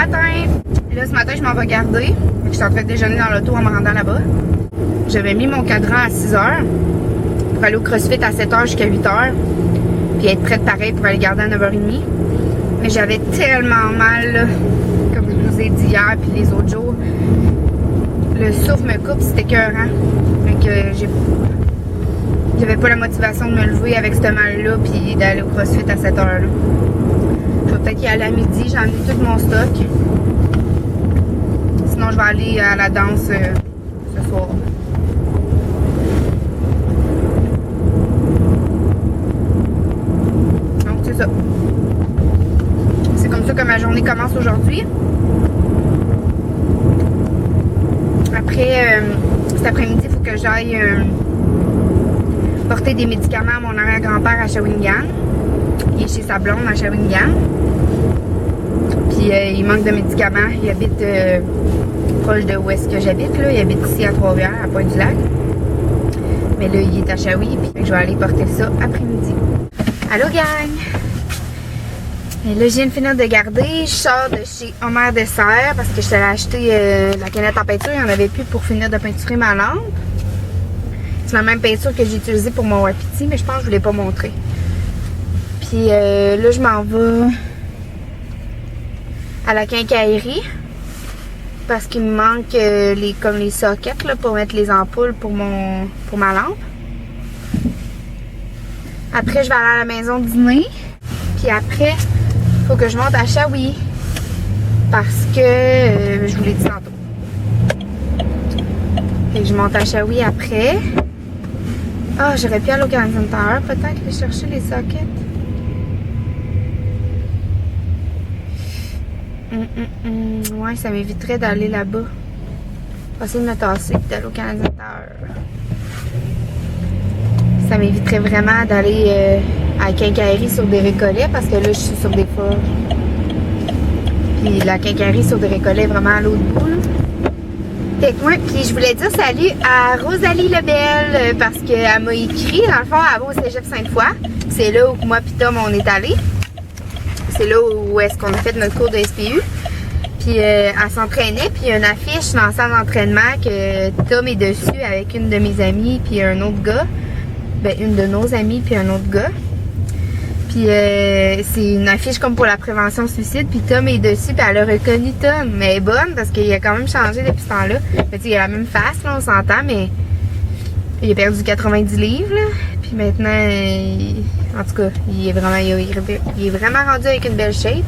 matin. Là, ce matin, je m'en vais garder. Je suis en train de déjeuner dans l'auto en me rendant là-bas. J'avais mis mon cadran à 6 h pour aller au CrossFit à 7 h jusqu'à 8 h. Puis être prête pareil pour aller garder à 9 h 30. Mais j'avais tellement mal, là, comme je vous ai dit hier puis les autres jours. Le souffle me coupe, c'était écœurant. Fait que j'avais pas la motivation de me lever avec ce mal-là puis d'aller au CrossFit à 7 h. Là. Je vais peut-être y aller à midi, j'ai emmené tout mon stock. Sinon, je vais aller à la danse ce soir. Donc, c'est ça. C'est comme ça que ma journée commence aujourd'hui. Après, cet après-midi, il faut que j'aille porter des médicaments à mon arrière-grand-père à Shawinigan. Il est chez sa blonde à Shawinigan. Puis il manque de médicaments. Il habite proche de où est-ce que j'habite. Là. Il habite ici à Trois-Rivières, à Pointe-du-Lac. Mais là, il est à Shawi. Puis je vais aller porter ça après-midi. Allô, gang! Et là, je viens de finir de garder. Je sors de chez Homer Dessert parce que je t'allais acheter la canette en peinture. Il n'y en avait plus pour finir de peinturer ma lampe. C'est la même peinture que j'ai utilisée pour mon wapiti, mais je pense que je ne vous l'ai pas montré. Puis là, je m'en vais à la quincaillerie parce qu'il me manque comme les sockets là, pour mettre les ampoules pour ma lampe. Après, je vais aller à la maison dîner. Puis après, il faut que je monte à Shawi parce que je vous l'ai dit tantôt. Fait que je monte à Shawi après. Ah, j'aurais pu aller au Canadian Tower, peut-être aller chercher les sockets. Ouais, ça m'éviterait d'aller là-bas. Je vais essayer de me tasser et d'aller au Canadian Tower. Ça m'éviterait vraiment d'aller à la quincaillerie sur des récollets parce que là, je suis sur des forges. Puis la quincaillerie sur des récollets est vraiment à l'autre bout, là. Puis je voulais dire salut à Rosalie Lebel parce qu'elle m'a écrit, dans le fond, elle va au Cégep Sainte-Foy. C'est là où moi et Tom on est allés. C'est là où est-ce qu'on a fait notre cours de SPU. Puis elle s'entraînait, puis il y a une affiche dans la salle d'entraînement que Tom est dessus avec une de mes amies puis un autre gars. Ben, une de nos amies puis un autre gars. Puis c'est une affiche comme pour la prévention suicide. Puis Tom est dessus, puis elle a reconnu Tom. Mais elle est bonne parce qu'il a quand même changé depuis ce temps-là. Mais tu sais, il a la même face, là, on s'entend, mais il a perdu 90 livres, là. Puis maintenant, en tout cas, il est vraiment rendu avec une belle shape.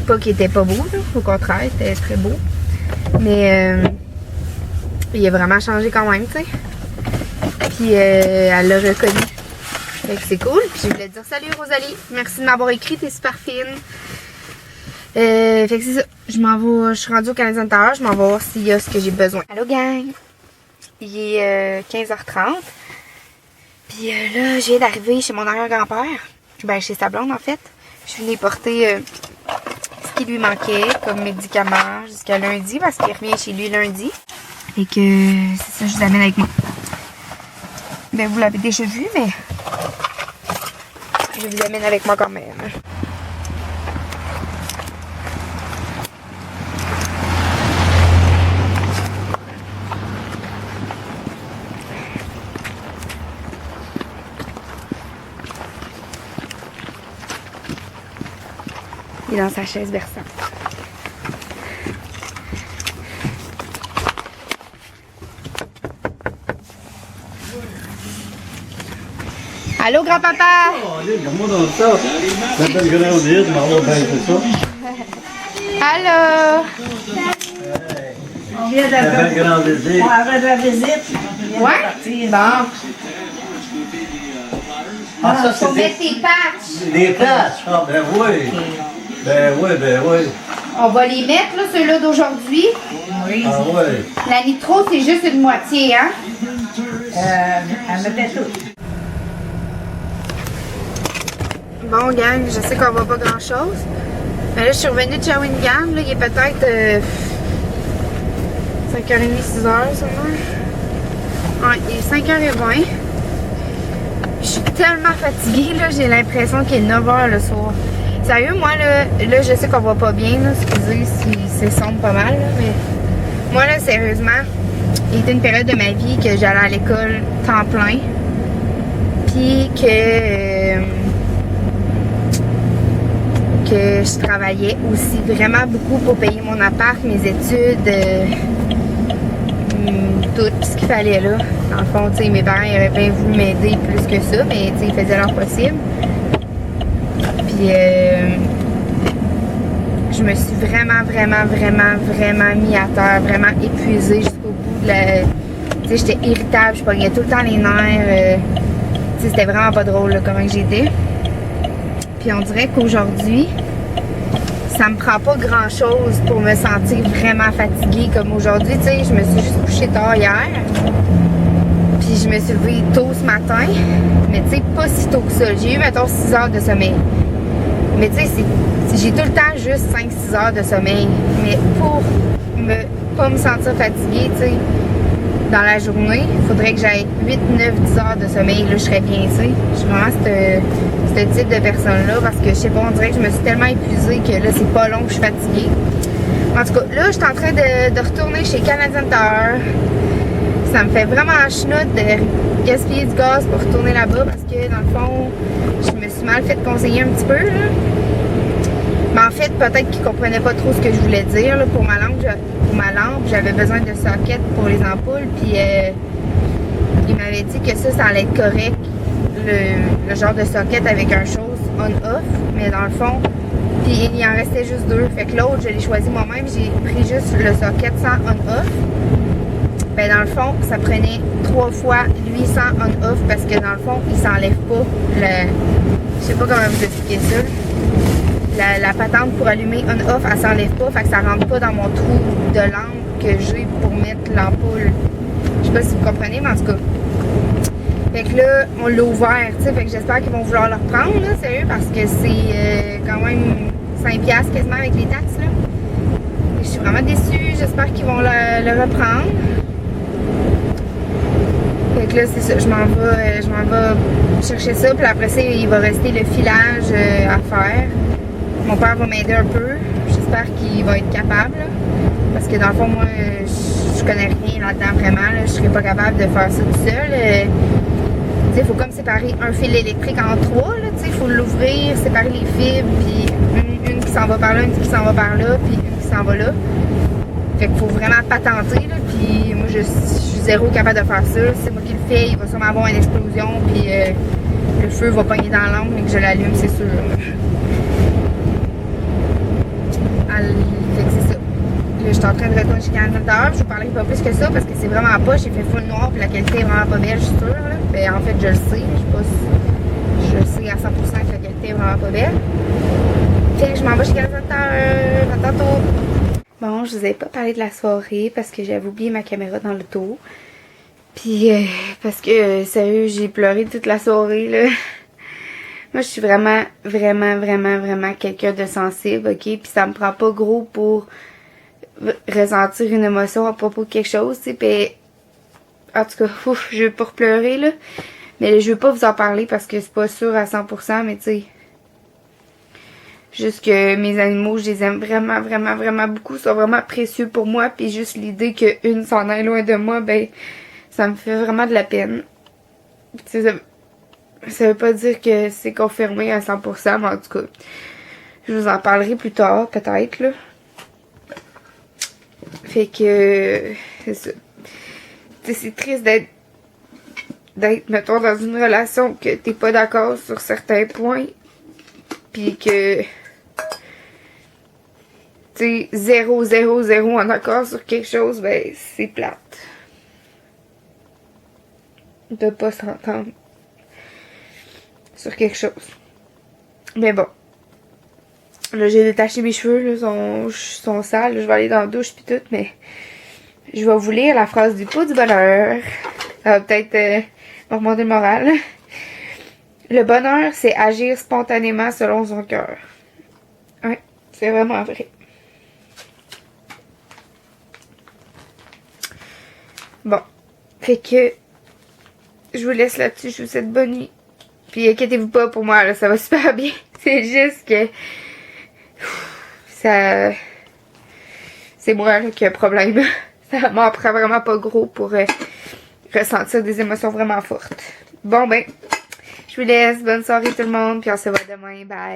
Pas qu'il était pas beau, là. Au contraire, il était très beau. Mais il a vraiment changé quand même, tu sais. Puis elle l'a reconnu. Fait que c'est cool. Puis je voulais te dire salut Rosalie. Merci de m'avoir écrit, t'es super fine. Fait que c'est ça. Je suis rendue au Canadian Tower, je m'en vais voir s'il y a ce que j'ai besoin. Allô gang! Il est 15h30. Puis là, je viens d'arriver chez mon arrière-grand-père. Ben chez sa blonde en fait. Je suis venue porter ce qui lui manquait comme médicament jusqu'à lundi parce qu'il revient chez lui lundi. Et que c'est ça, je vous amène avec moi. Ben vous l'avez déjà vu, mais je vous amène avec moi quand même. Il est dans sa chaise berçante. Allô, grand-papa? Regarde-moi dans le tas. Ça s'appelle grandir, tu m'en vas bien fait ça. Allô? On vient Ça s'appelle grand désir. après la visite. Ouais? Bon. Ah, ça, Faut c'est mettre tes patchs. des places. Ah, ben oui. Ben oui, ben oui. On va les mettre, là, ceux-là d'aujourd'hui. Oui. Ah oui. La nitro, c'est juste une moitié, hein? Elle mettait tout. Bon, gang, je sais qu'on voit pas grand-chose. Mais là, je suis revenue de Shawinigan. Là, il est peut-être 5h30, 6h, sûrement. Ouais, il est 5h20. Je suis tellement fatiguée, là, j'ai l'impression qu'il est 9h le soir. Sérieux, moi, là je sais qu'on va pas bien, là, excusez si c'est sombre pas mal, là, mais moi, là, sérieusement, il était une période de ma vie que j'allais à l'école temps plein, puis que je travaillais aussi vraiment beaucoup pour payer mon appart, mes études, tout ce qu'il fallait là. Dans le fond, tu sais, mes parents ils auraient bien voulu m'aider plus que ça, mais tu sais, ils faisaient leur possible. Puis je me suis vraiment mis à terre, vraiment épuisée jusqu'au bout de la... Tu sais, j'étais irritable, je pognais tout le temps les nerfs. Tu sais, c'était vraiment pas drôle là, comment j'étais. Puis on dirait qu'aujourd'hui, ça me prend pas grand chose pour me sentir vraiment fatiguée comme aujourd'hui. Tu sais, je me suis juste couchée tard hier. Puis je me suis levée tôt ce matin. Mais tu sais, pas si tôt que ça. J'ai eu, mettons, 6 heures de sommeil. Mais tu sais, j'ai tout le temps juste 5-6 heures de sommeil. Mais pour pas me sentir fatiguée, tu sais, dans la journée, il faudrait que j'aille 8, 9, 10 heures de sommeil. Là, je serais bien, tu sais. Je suis vraiment ce type de personne-là parce que, je sais pas, on dirait que je me suis tellement épuisée que là, c'est pas long que je suis fatiguée. En tout cas, là, je suis en train de retourner chez Canadian Tire. Ça me fait vraiment chenoute de gaspiller du gaz pour retourner là-bas parce que, dans le fond, je me suis mal fait conseiller un petit peu, là. Mais en fait, peut-être qu'ils comprenaient pas trop ce que je voulais dire, là. Pour ma lampe, j'avais besoin de socket pour les ampoules, puis il m'avait dit que ça allait être correct, le genre de socket avec un chose on-off, mais dans le fond, puis il en restait juste 2. Fait que l'autre, je l'ai choisi moi-même, j'ai pris juste le socket sans on-off. Ben dans le fond, ça prenait 3 fois lui sans on-off parce que dans le fond, il s'enlève pas je sais pas comment vous expliquer ça. La patente pour allumer on-off, elle s'enlève pas, fait que ça rentre pas dans mon trou de lampe que j'ai pour mettre l'ampoule. Je sais pas si vous comprenez, mais en tout cas. Fait que là, on l'a ouvert, tu sais, fait que j'espère qu'ils vont vouloir le reprendre, là, sérieux, parce que c'est quand même 5$ quasiment avec les taxes, là. Et je suis vraiment déçue, j'espère qu'ils vont le reprendre. Fait que là, c'est ça, je m'en vais chercher ça, puis après ça, il va rester le filage à faire. Mon père va m'aider un peu, j'espère qu'il va être capable, là, parce que dans le fond, moi, je connais rien là-dedans vraiment, là, je serais pas capable de faire ça tout seul. Il faut comme séparer un fil électrique en 3, il faut l'ouvrir, séparer les fibres, puis une qui s'en va par là, une qui s'en va par là, puis une qui s'en va là. Fait qu'il faut vraiment patenter, là, puis moi je suis zéro capable de faire ça. C'est moi qui le fais, il va sûrement avoir une explosion, puis le feu va pogner dans l'ample, mais que je l'allume, c'est sûr. Fait que c'est ça. Là, je suis en train de retourner chez Canadian Tire. Je vous parlerai pas plus que ça parce que c'est vraiment pas. J'ai fait full noir puis la qualité est vraiment pas belle, je suis sûre. Là. Ben, en fait, je le sais. Je sais à 100% que la qualité est vraiment pas belle. Fait que je m'en vais chez Canadian Tire. À tantôt. Bon, je vous ai pas parlé de la soirée parce que j'avais oublié ma caméra dans l'auto. Puis, parce que, sérieux, j'ai pleuré toute la soirée, là. Moi, je suis vraiment quelqu'un de sensible, ok? Puis ça me prend pas gros pour ressentir une émotion à propos de quelque chose, tu sais, pis en tout cas, ouf, je veux pas pleurer, là, mais je veux pas vous en parler parce que c'est pas sûr à 100%, mais tu sais, juste que mes animaux, je les aime vraiment beaucoup, ils sont vraiment précieux pour moi, puis juste l'idée qu'une s'en aille loin de moi, ben, ça me fait vraiment de la peine. Tu sais, ça veut pas dire que c'est confirmé à 100%, mais en tout cas, je vous en parlerai plus tard, peut-être, là. Fait que, c'est ça. T'sais, c'est triste d'être, mettons, dans une relation que t'es pas d'accord sur certains points. Pis que, tu sais, 0 en accord sur quelque chose, ben, c'est plate. De pas s'entendre sur quelque chose. Mais bon. Là, j'ai détaché mes cheveux, là, sont sales. Là, je vais aller dans la douche pis tout, mais je vais vous lire la phrase du pot du bonheur. Ça va peut-être me remonter le moral. Le bonheur, c'est agir spontanément selon son cœur. Ouais, c'est vraiment vrai. Bon. Fait que je vous laisse là-dessus. Je vous souhaite bonne nuit. Puis inquiétez-vous pas pour moi, là, ça va super bien. C'est juste que ça... C'est moi là, qui ai un problème. Ça m'en prend vraiment pas gros pour ressentir des émotions vraiment fortes. Bon ben, je vous laisse. Bonne soirée tout le monde. Puis on se voit demain. Bye.